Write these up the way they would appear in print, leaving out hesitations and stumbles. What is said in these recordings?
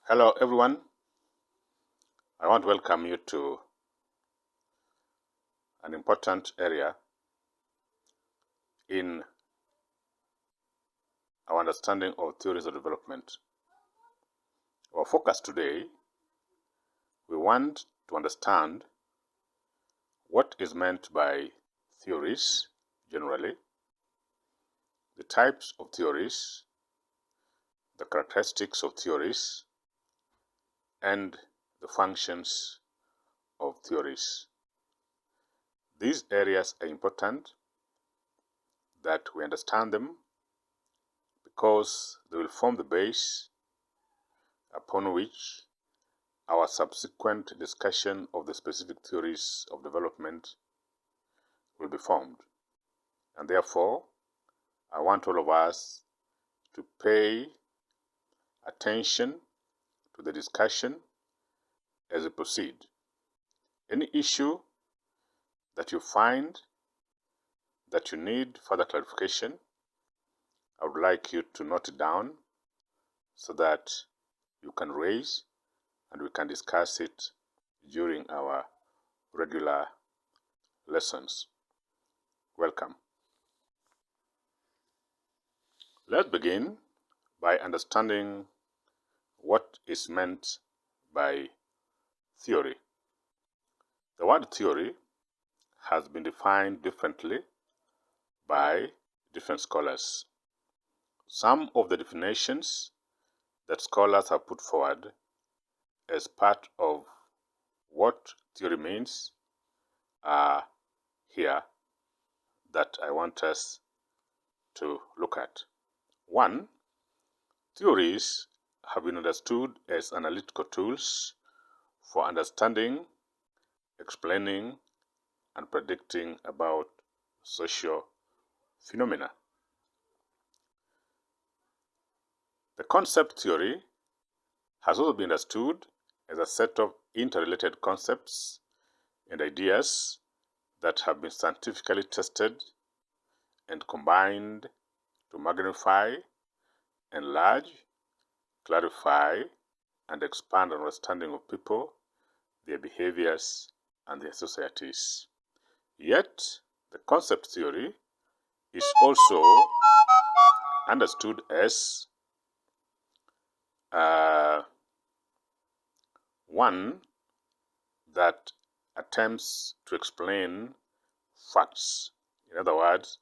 Hello everyone, I want to welcome you to an important area in our understanding of theories of development. Our focus today, we want to understand what is meant by theories generally, the types of theories, the characteristics of theories, and the functions of theories. These areas are important that we understand them because they will form the base upon which our subsequent discussion of the specific theories of development will be formed. And therefore, I want all of us to pay attention to the discussion as we proceed. Any issue that you find that you need further clarification, I would like you to note it down so that you can raise and we can discuss it during our regular lessons. Welcome. Let's begin by understanding what is meant by theory. The word theory has been defined differently by different scholars. Some of the definitions that scholars have put forward as part of what theory means are here that I want us to look at. 1. Theories have been understood as analytical tools for understanding, explaining, and predicting about social phenomena. The concept theory has also been understood as a set of interrelated concepts and ideas that have been scientifically tested and combined to magnify, enlarge, clarify, and expand our understanding of people, their behaviors, and their societies. Yet, the concept theory is also understood as one that attempts to explain facts. In other words,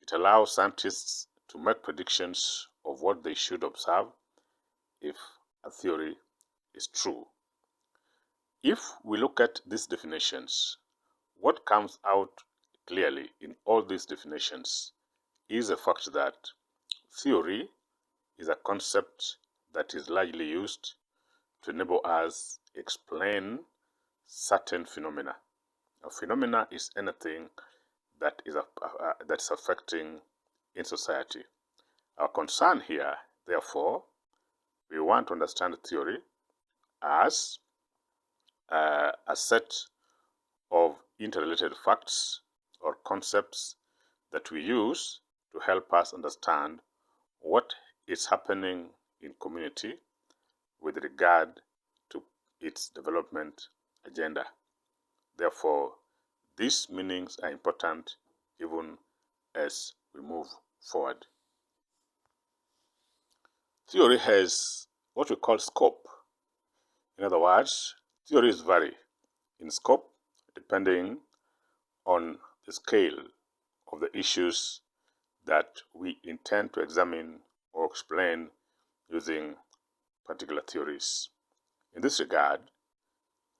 it allows scientists to make predictions of what they should observe if a theory is true. If we look at these definitions, what comes out clearly in all these definitions is the fact that theory is a concept that is largely used to enable us explain certain phenomena. A phenomena is anything that is that's affecting in society. Our concern here, therefore, we want to understand theory as a set of interrelated facts or concepts that we use to help us understand what is happening in community with regard to its development agenda. Therefore, these meanings are important even as we move forward. Theory has what we call scope. In other words, theories vary in scope depending on the scale of the issues that we intend to examine or explain using particular theories. In this regard,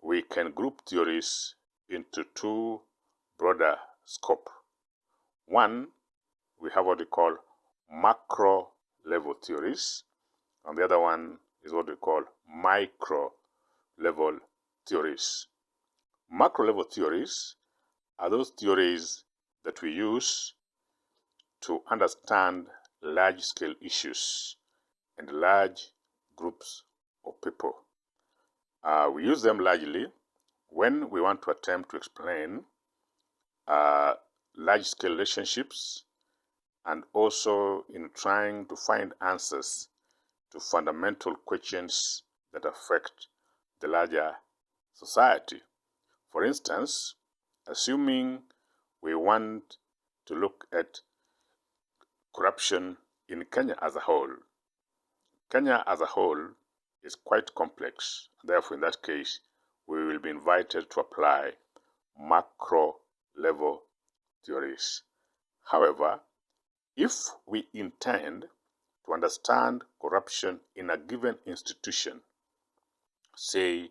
we can group theories into two broader scope. One, we have what we call macro level theories, and the other one is what we call micro level theories. Macro level theories are those theories that we use to understand large scale issues and large groups of people. We use them largely when we want to attempt to explain large scale relationships and also in trying to find answers to fundamental questions that affect the larger society. For instance, assuming we want to look at corruption in Kenya as a whole. Kenya as a whole is quite complex. Therefore, in that case, we will be invited to apply macro-level theories. However, if we intend to understand corruption in a given institution, say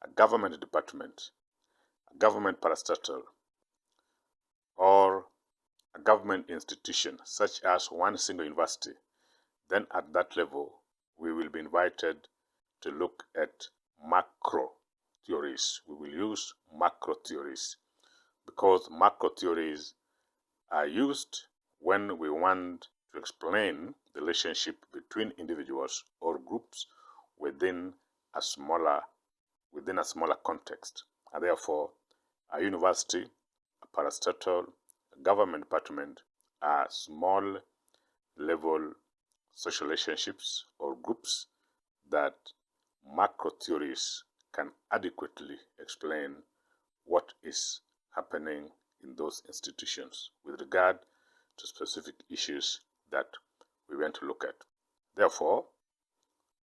a government department, a government parastatal, or a government institution such as one single university, then at that level, we will be invited to look at macro theories. We will use macro theories because macro theories are used when we want to explain the relationship between individuals or groups within a smaller context. And therefore, a university, a parastatal, a government department are small level social relationships or groups that macro theories can adequately explain what is happening in those institutions with regard to specific issues that we want to look at. Therefore,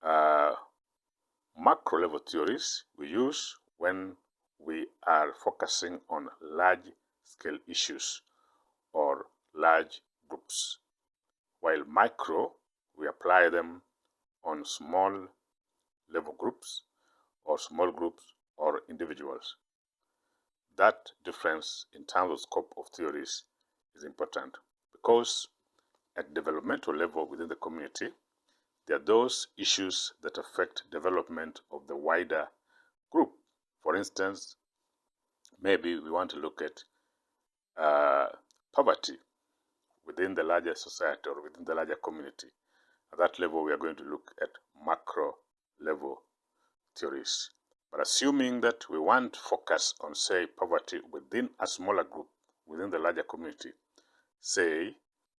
macro level theories we use when we are focusing on large scale issues or large groups, while micro we apply them on small level groups or small groups or individuals. That difference in terms of scope of theories is important because at developmental level within the community, there are those issues that affect development of the wider group. For instance, maybe we want to look at poverty within the larger society or within the larger community. At that level, we are going to look at macro level theories. But assuming that we want to focus on, say, poverty within a smaller group, within the larger community, say,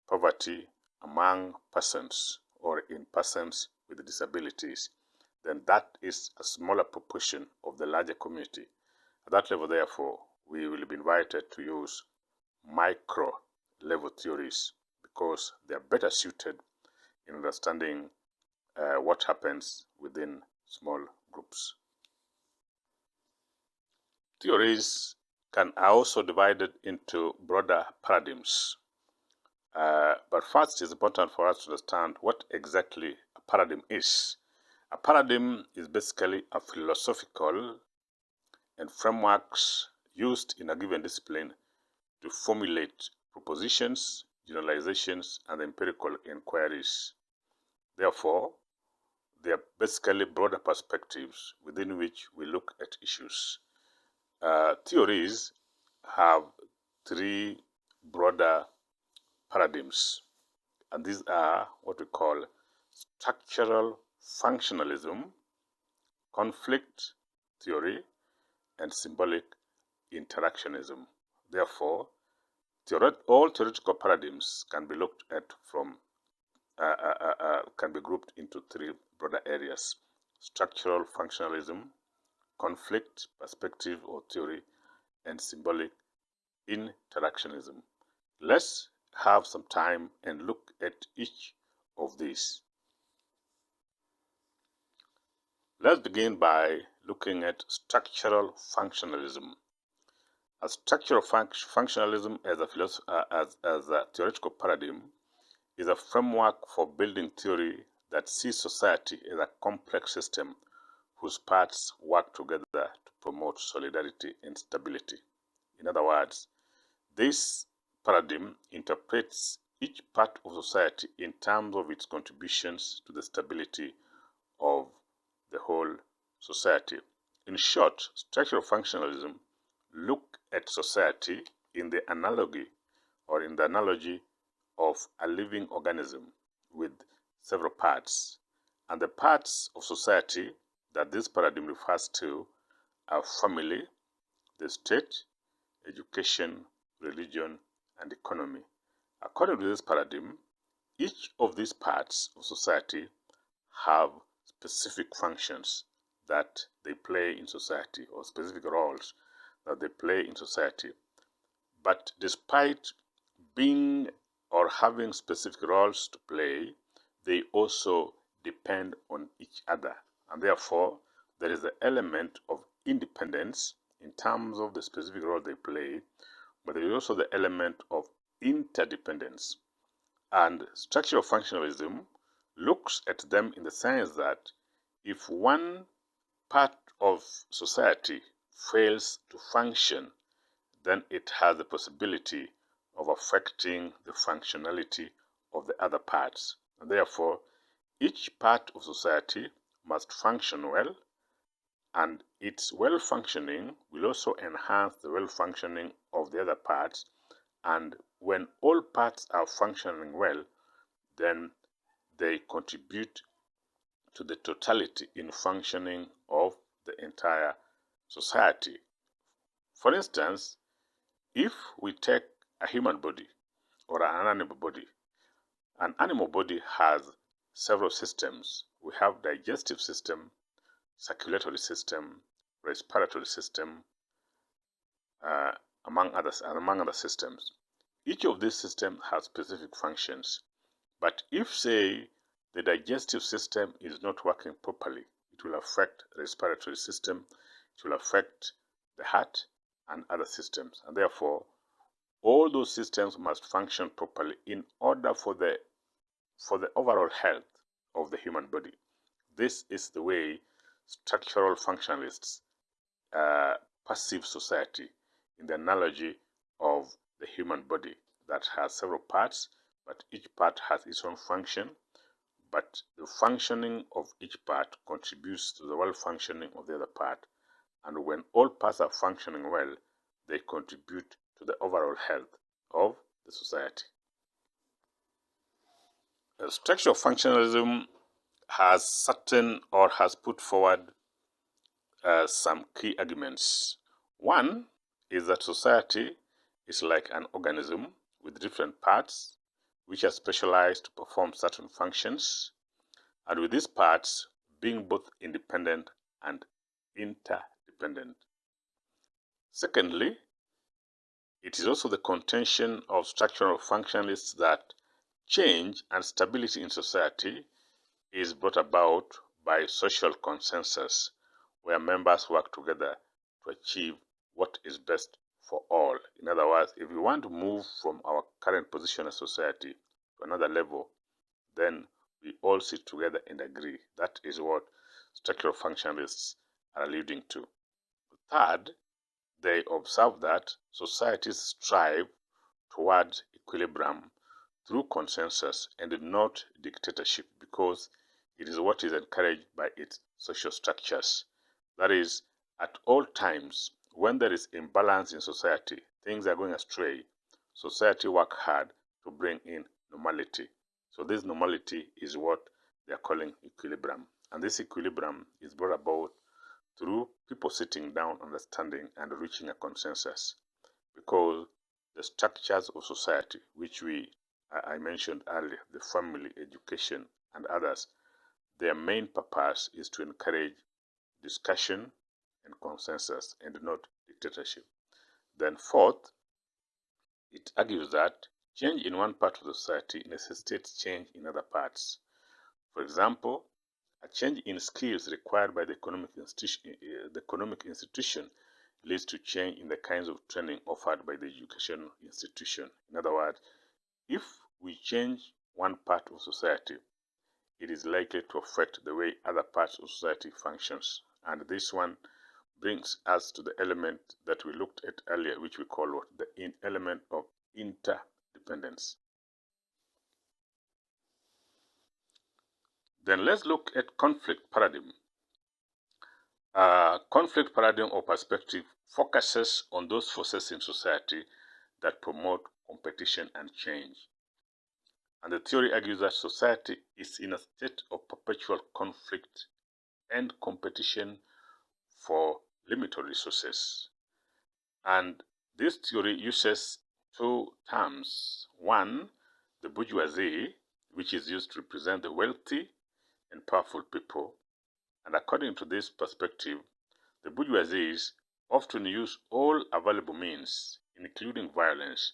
poverty among persons or in persons with disabilities, then that is a smaller proportion of the larger community. At that level, therefore, we will be invited to use micro level theories because they are better suited in understanding what happens within small groups. Theories are also divided into broader paradigms. But first, it's important for us to understand what exactly a paradigm is. A paradigm is basically a philosophical and frameworks used in a given discipline to formulate propositions, generalizations, and empirical inquiries. Therefore, they are basically broader perspectives within which we look at issues. Theories have three broader paradigms, and these are what we call structural functionalism, conflict theory, and symbolic interactionism. Therefore, all theoretical paradigms can be looked at from can be grouped into three broader areas: structural functionalism, conflict perspective or theory, and symbolic interactionism. Let's have some time and look at each of these. Let's begin by looking at structural functionalism. A structural functionalism as a theoretical paradigm is a framework for building theory that sees society as a complex system whose parts work together to promote solidarity and stability. In other words, this paradigm interprets each part of society in terms of its contributions to the stability of the whole society. In short, structural functionalism look at society in the analogy of a living organism with several parts. And the parts of society that this paradigm refers to are family, the state, education, religion, and economy. According to this paradigm, each of these parts of society have specific functions that they play in society, or specific roles that they play in society. But despite being or having specific roles to play, they also depend on each other. And therefore, there is the element of independence in terms of the specific role they play, but there is also the element of interdependence. And structural functionalism looks at them in the sense that if one part of society fails to function, then it has the possibility of affecting the functionality of the other parts. And therefore, each part of society must function well, and its well-functioning will also enhance the well-functioning of the other parts. And when all parts are functioning well, then they contribute to the totality in functioning of the entire society. For instance, if we take a human body or an animal body has several systems. We have digestive system, circulatory system, respiratory system, among other systems. Each of these systems has specific functions. But if, say, the digestive system is not working properly, it will affect the respiratory system, it will affect the heart and other systems. And therefore, all those systems must function properly in order for the overall health of the human body. This is the way structural functionalists perceive society, in the analogy of the human body that has several parts, but each part has its own function, but the functioning of each part contributes to the well-functioning of the other part. And when all parts are functioning well, they contribute to the overall health of the society. Structural functionalism has put forward some key arguments. One is that society is like an organism with different parts which are specialized to perform certain functions, and with these parts being both independent and interdependent. Secondly, it is also the contention of structural functionalists that change and stability in society is brought about by social consensus, where members work together to achieve what is best for all. In other words, if we want to move from our current position in society to another level, then we all sit together and agree. That is what structural functionalists are alluding to. Third, they observe that societies strive towards equilibrium through consensus and not dictatorship, because it is what is encouraged by its social structures. That is, at all times, when there is imbalance in society, things are going astray, society work hard to bring in normality. So this normality is what they are calling equilibrium. And this equilibrium is brought about through people sitting down, understanding, and reaching a consensus. Because the structures of society, which I mentioned earlier, the family, education, and others, their main purpose is to encourage discussion and consensus and not dictatorship. Then fourth, it argues that change in one part of the society necessitates change in other parts. For example, a change in skills required by the economic institution leads to change in the kinds of training offered by the education institution. In other words, if we change one part of society, it is likely to affect the way other parts of society functions. And this one brings us to the element that we looked at earlier, which we call the element of interdependence. Then let's look at conflict paradigm. Conflict paradigm or perspective focuses on those forces in society that promote competition and change. And the theory argues that society is in a state of perpetual conflict and competition for limited resources. And this theory uses two terms. One, the bourgeoisie, which is used to represent the wealthy and powerful people. And according to this perspective, the bourgeoisie often use all available means, including violence,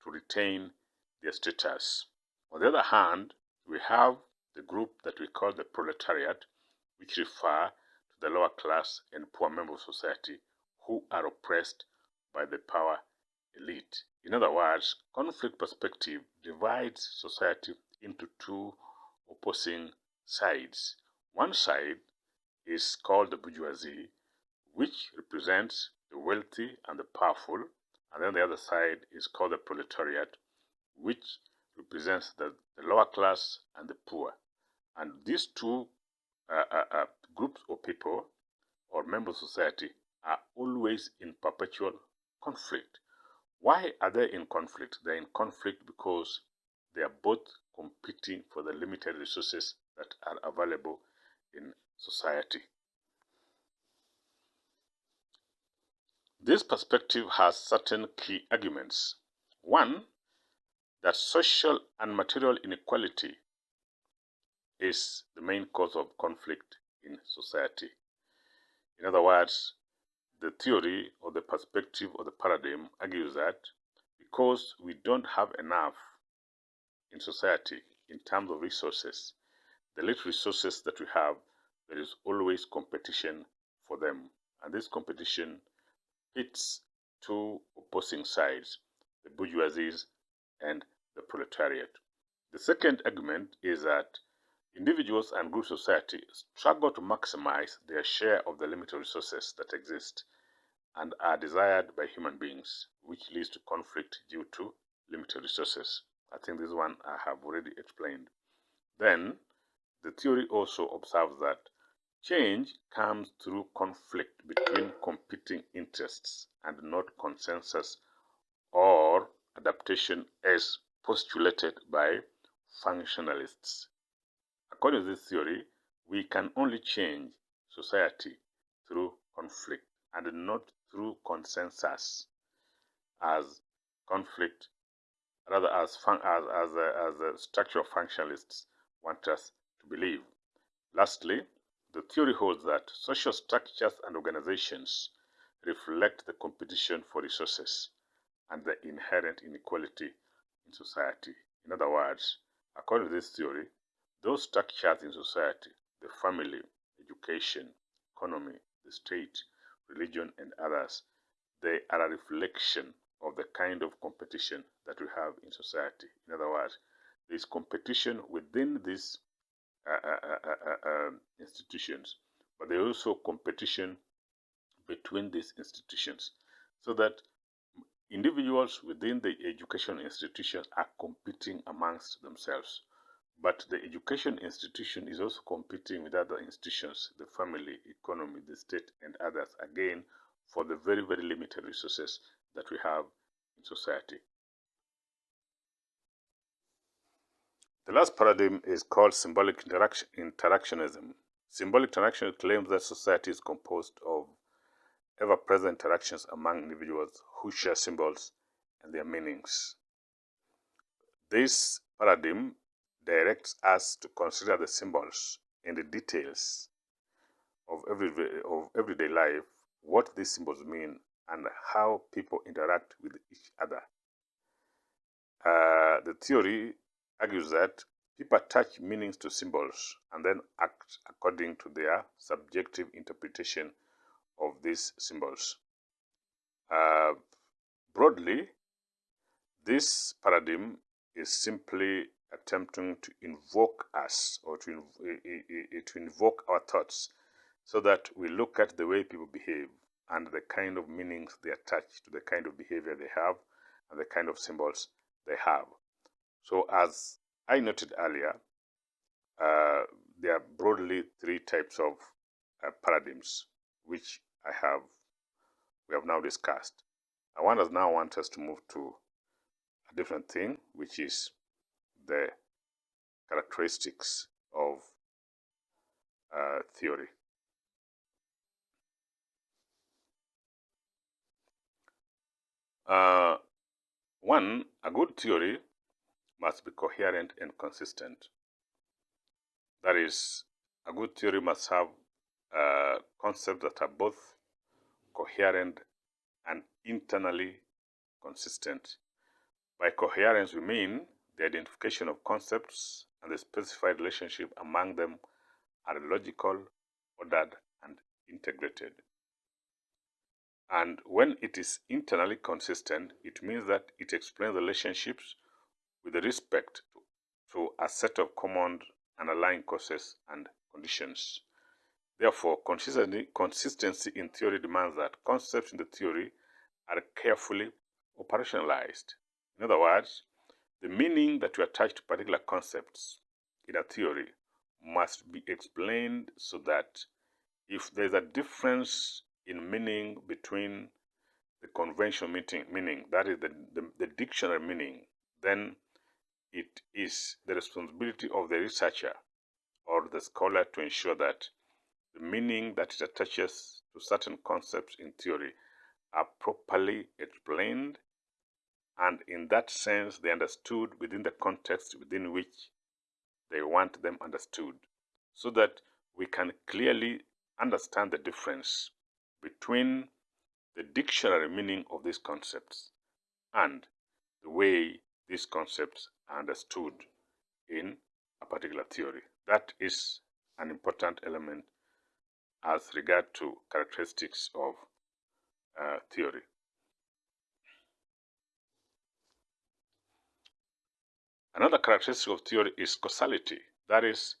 to retain their status. On the other hand, we have the group that we call the proletariat, which refer to the lower class and poor members of society who are oppressed by the power elite. In other words, conflict perspective divides society into two opposing sides. One side is called the bourgeoisie, which represents the wealthy and the powerful, and then the other side is called the proletariat, which represents the lower class and the poor. And these two groups of people or members of society are always in perpetual conflict. Why are they in conflict? They're in conflict because they are both competing for the limited resources that are available in society. This perspective has certain key arguments. One, that social and material inequality is the main cause of conflict in society. In other words, the theory or the perspective or the paradigm argues that because we don't have enough in society in terms of resources, the little resources that we have, there is always competition for them. And this competition pits two opposing sides, the bourgeoisie and the proletariat. The second argument is that individuals and group society struggle to maximize their share of the limited resources that exist and are desired by human beings, which leads to conflict due to limited resources. I think this one I have already explained. Then, the theory also observes that change comes through conflict between competing interests and not consensus or adaptation as postulated by functionalists. According to this theory, we can only change society through conflict and not through consensus, as conflict, rather as the structural functionalists want us to believe. Lastly, the theory holds that social structures and organizations reflect the competition for resources and the inherent inequality in society. In other words, according to this theory, those structures in society, the family, education, economy, the state, religion, and others, they are a reflection of the kind of competition that we have in society. In other words, there is competition within these institutions, but there is also competition between these institutions, so that individuals within the education institution are competing amongst themselves. But the education institution is also competing with other institutions, the family, economy, the state, and others, again, for the very, very limited resources that we have in society. The last paradigm is called symbolic interactionism. Symbolic interactionism claims that society is composed of ever-present interactions among individuals who share symbols and their meanings. This paradigm directs us to consider the symbols and the details of everyday life, what these symbols mean, and how people interact with each other. The theory argues that people attach meanings to symbols and then act according to their subjective interpretation of these symbols. Broadly, this paradigm is simply attempting to invoke us, or to invoke our thoughts, so that we look at the way people behave and the kind of meanings they attach to the kind of behavior they have and the kind of symbols they have. So, as I noted earlier, there are broadly three types of paradigms which we have now discussed. I want us to move to a different thing, which is the characteristics of theory. One, a good theory must be coherent and consistent. That is, a good theory must have concepts that are both coherent and internally consistent. By coherence, we mean the identification of concepts and the specified relationship among them are logical, ordered, and integrated. And when it is internally consistent, it means that it explains relationships with respect to a set of common underlying causes and conditions. Therefore, consistency in theory demands that concepts in the theory are carefully operationalized. In other words, the meaning that you attach to particular concepts in a theory must be explained so that if there is a difference in meaning between the conventional meaning, that is the dictionary meaning, then it is the responsibility of the researcher or the scholar to ensure that the meaning that it attaches to certain concepts in theory are properly explained, and in that sense they are understood within the context within which they want them understood, so that we can clearly understand the difference between the dictionary meaning of these concepts and the way these concepts are understood in a particular theory. That is an important element as regard to characteristics of theory. Another characteristic of theory is causality. That is,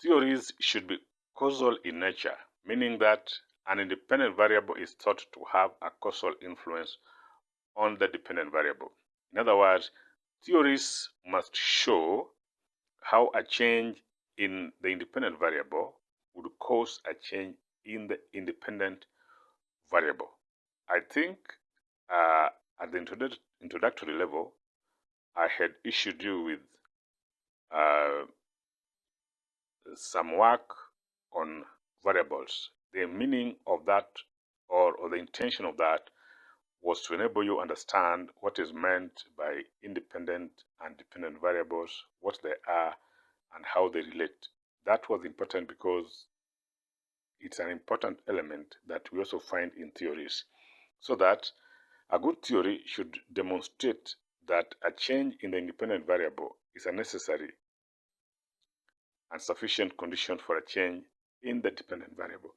theories should be causal in nature, meaning that an independent variable is thought to have a causal influence on the dependent variable. In other words, theories must show how a change in the independent variable would cause a change in the independent variable. I think at the introductory level, I had issued you with some work on variables. The meaning of that, or the intention of that, was to enable you understand what is meant by independent and dependent variables, what they are, and how they relate. That was important because it's an important element that we also find in theories, so that a good theory should demonstrate that a change in the independent variable is a necessary and sufficient condition for a change in the dependent variable.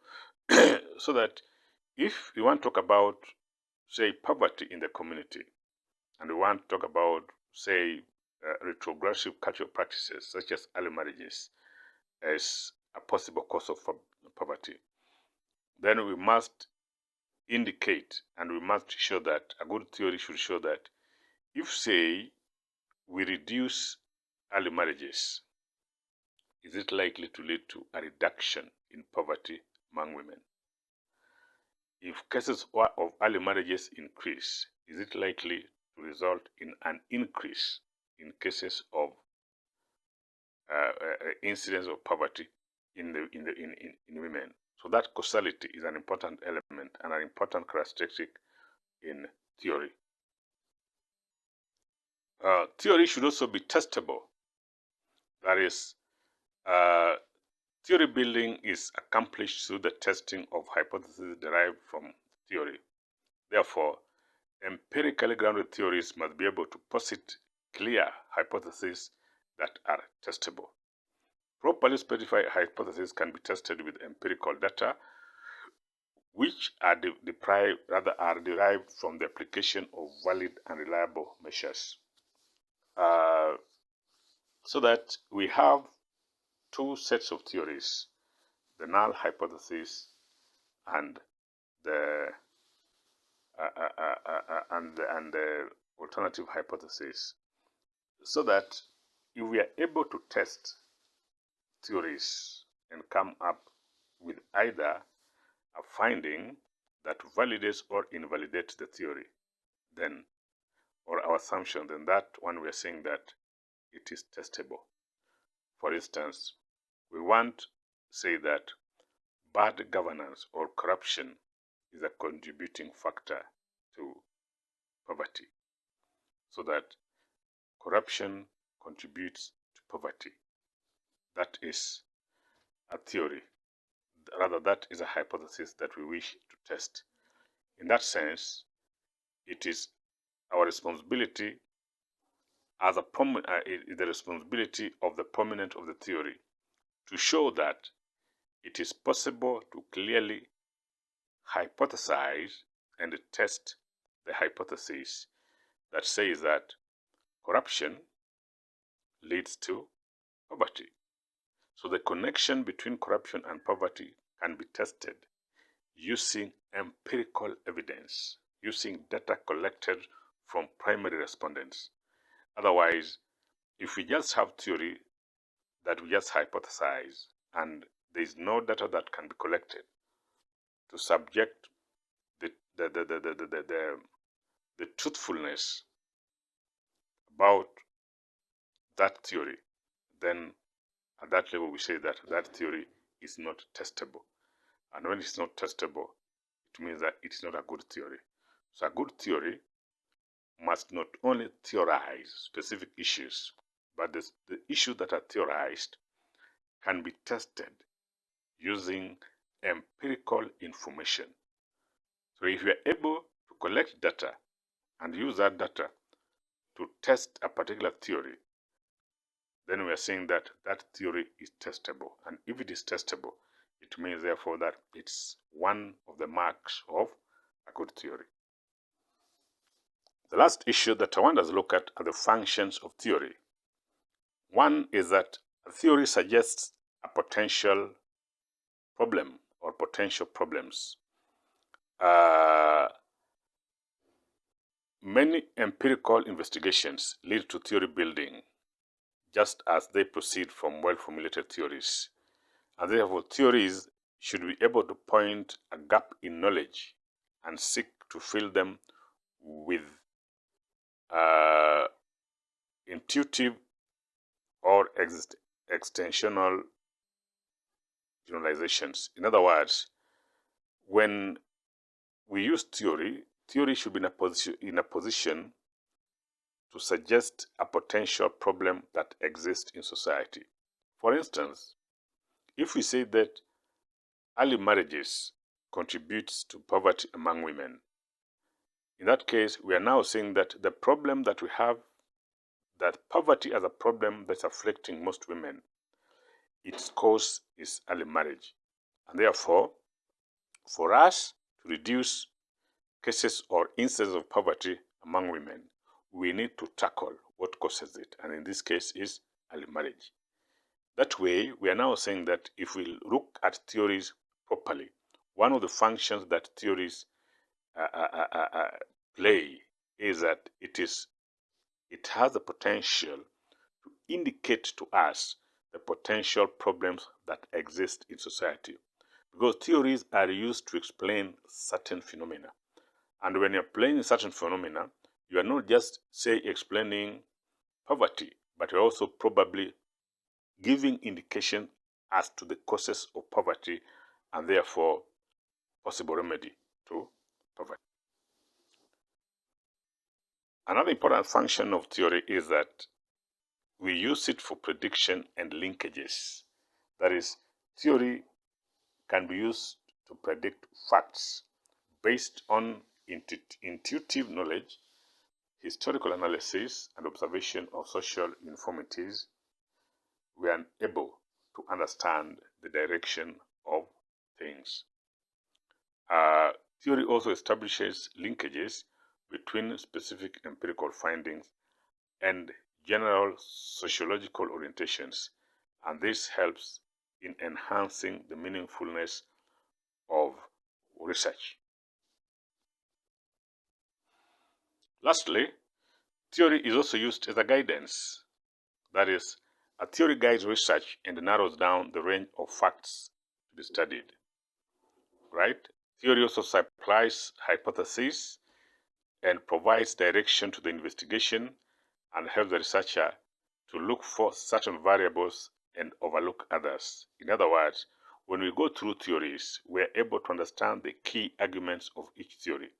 So that if we want to talk about, say, poverty in the community, and we want to talk about, say, retrogressive cultural practices such as early marriages as a possible cause of poverty, then we must indicate and we must show that a good theory should show that if, say, we reduce early marriages, is it likely to lead to a reduction in poverty among women? If cases of early marriages increase, is it likely to result in an increase in cases of incidence of poverty in women? So that causality is an important element and an important characteristic in theory. Theory should also be testable. That is, theory building is accomplished through the testing of hypotheses derived from theory. Therefore, empirically grounded theories must be able to posit clear hypotheses that are testable. Properly specified hypotheses can be tested with empirical data, which are derived from the application of valid and reliable measures. So that we have two sets of theories: the null hypothesis and the alternative hypothesis. So that if we are able to test theories and come up with either a finding that validates or invalidates the theory, then, or our assumption, then that one we are saying that it is testable. For instance, we want to say that bad governance or corruption is a contributing factor to poverty, so that corruption contributes to poverty. That is a theory rather that is a hypothesis that we wish to test. In that sense, it is our responsibility as the responsibility of the proponent of the theory to show that it is possible to clearly hypothesize and test the hypothesis that says that corruption leads to poverty. So the connection between corruption and poverty can be tested using empirical evidence, using data collected from primary respondents. Otherwise, if we just have theory that we just hypothesize and there is no data that can be collected to subject the truthfulness about that theory, then at that level we say that that theory is not testable. And when it's not testable, it means that it is not a good theory. So a good theory must not only theorize specific issues, but the issues that are theorized can be tested using empirical information. So if you are able to collect data and use that data to test a particular theory, then we are saying that that theory is testable. And if it is testable, it means therefore that it's one of the marks of a good theory. The last issue that I want us to look at are the functions of theory. One is that a theory suggests a potential problem or potential problems. Many empirical investigations lead to theory building just as they proceed from well-formulated theories. And therefore, theories should be able to point a gap in knowledge and seek to fill them with intuitive or extensional generalizations. In other words, when we use theory should be in a position to suggest a potential problem that exists in society. For instance, if we say that early marriages contributes to poverty among women, in that case, we are now saying that the problem that we have, that poverty as a problem that's afflicting most women, its cause is early marriage. And therefore, for us to reduce cases or instances of poverty among women, we need to tackle what causes it, and in this case is early marriage. That way, we are now saying that if we look at theories properly, one of the functions that theories play is that it has the potential to indicate to us the potential problems that exist in society. Because theories are used to explain certain phenomena. And when you're explaining certain phenomena, you are not just, say, explaining poverty, but you're also probably giving indication as to the causes of poverty and therefore possible remedy to poverty. Another important function of theory is that we use it for prediction and linkages. That is, theory can be used to predict facts based on intuitive knowledge, historical analysis, and observation of social uniformities. We are able to understand the direction of things. Theory also establishes linkages between specific empirical findings and general sociological orientations, and this helps in enhancing the meaningfulness of research. Lastly, theory is also used as a guidance. That is, a theory guides research and narrows down the range of facts to be studied. Right? Theory also supplies hypotheses and provides direction to the investigation and helps the researcher to look for certain variables and overlook others. In other words, when we go through theories, we are able to understand the key arguments of each theory.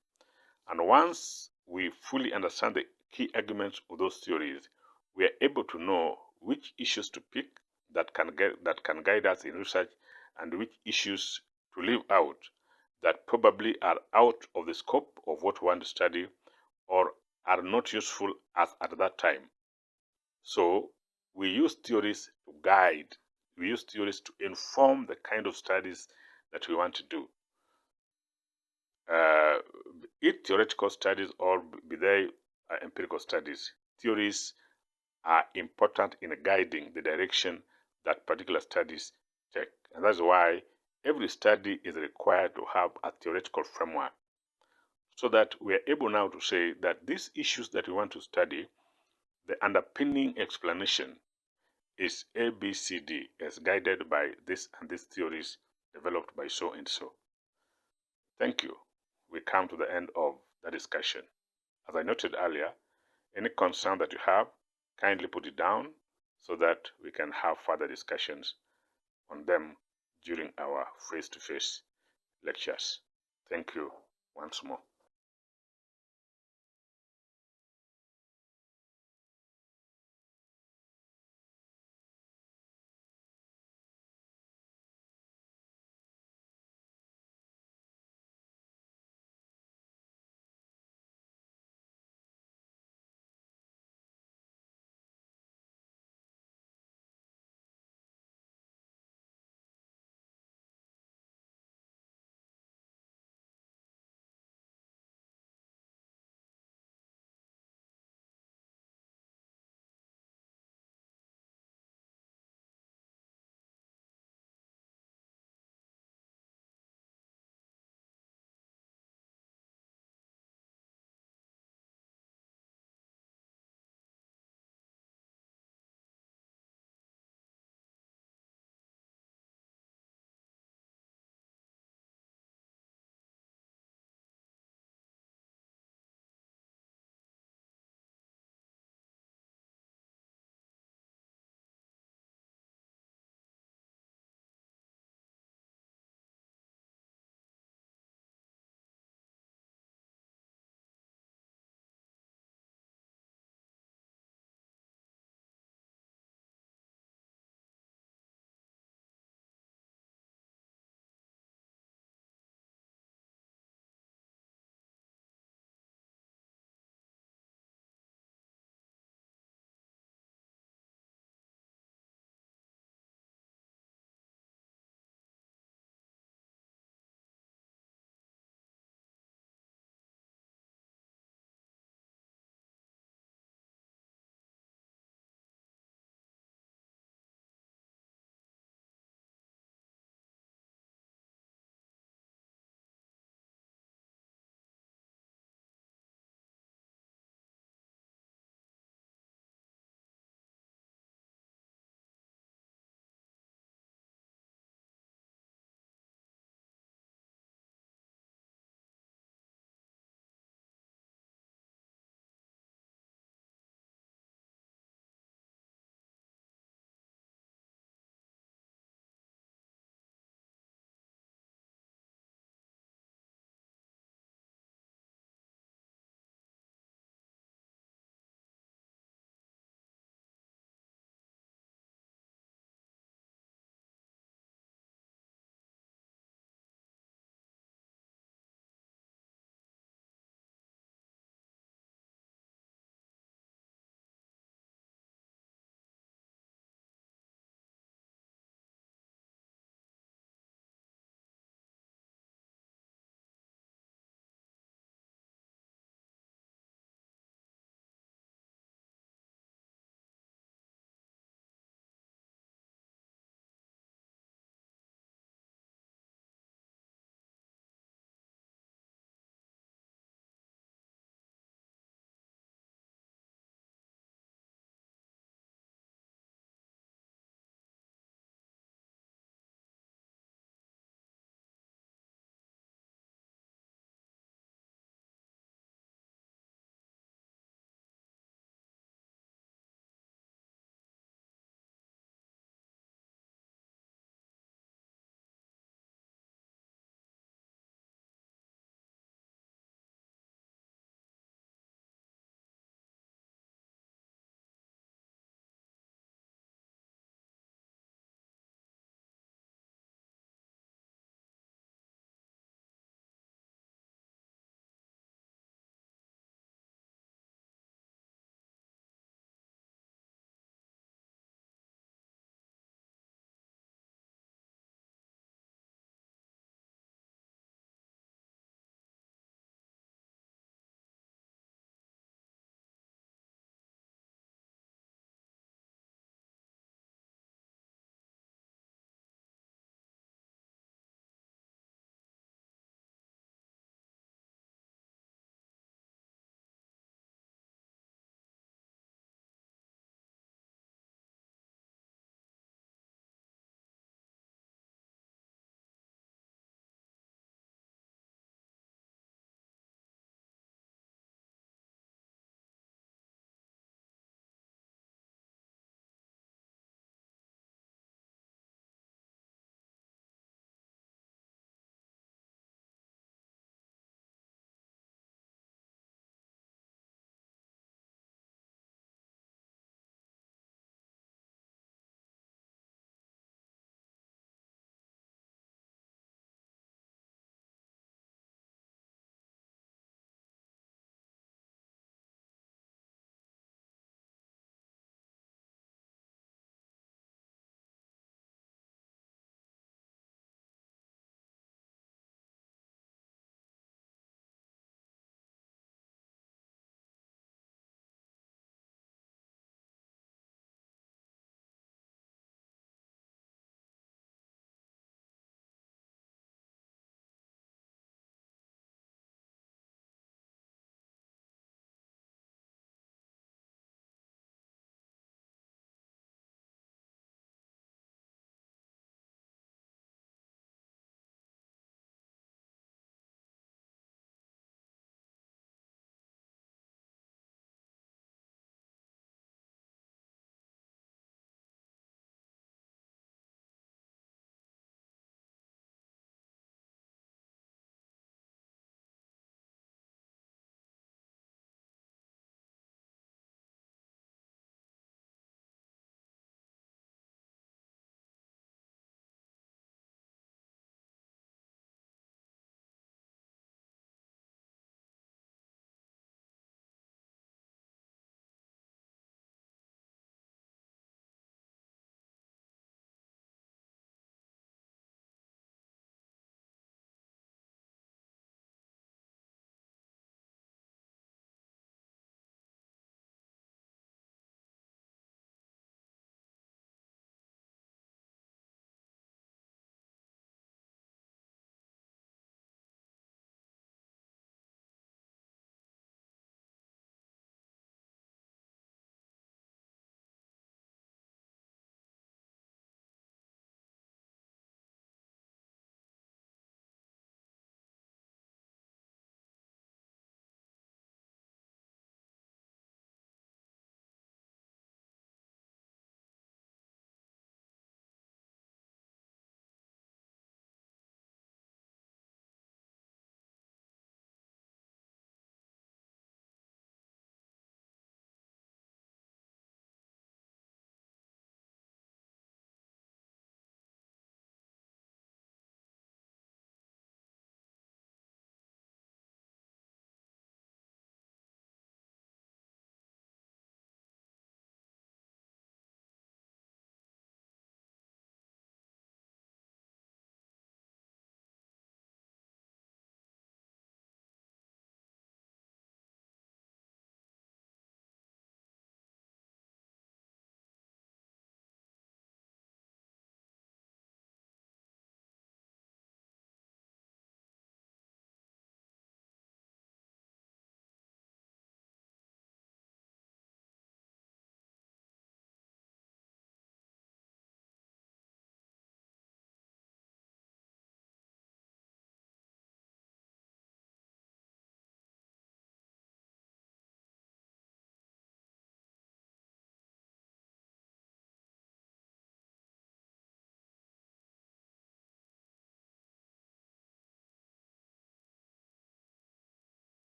And once we fully understand the key arguments of those theories, we are able to know which issues to pick that can guide us in research and which issues to leave out that probably are out of the scope of what we want to study or are not useful at that time. So we use theories to guide, we use theories to inform the kind of studies that we want to do. Be it theoretical studies or be they empirical studies, theories are important in guiding the direction that particular studies take. And that's why every study is required to have a theoretical framework, so that we are able now to say that these issues that we want to study, the underpinning explanation is A, B, C, D, as guided by this and these theories developed by so and so. Thank you. We come to the end of the discussion. As I noted earlier, any concern that you have, kindly put it down so that we can have further discussions on them during our face-to-face lectures. Thank you once more.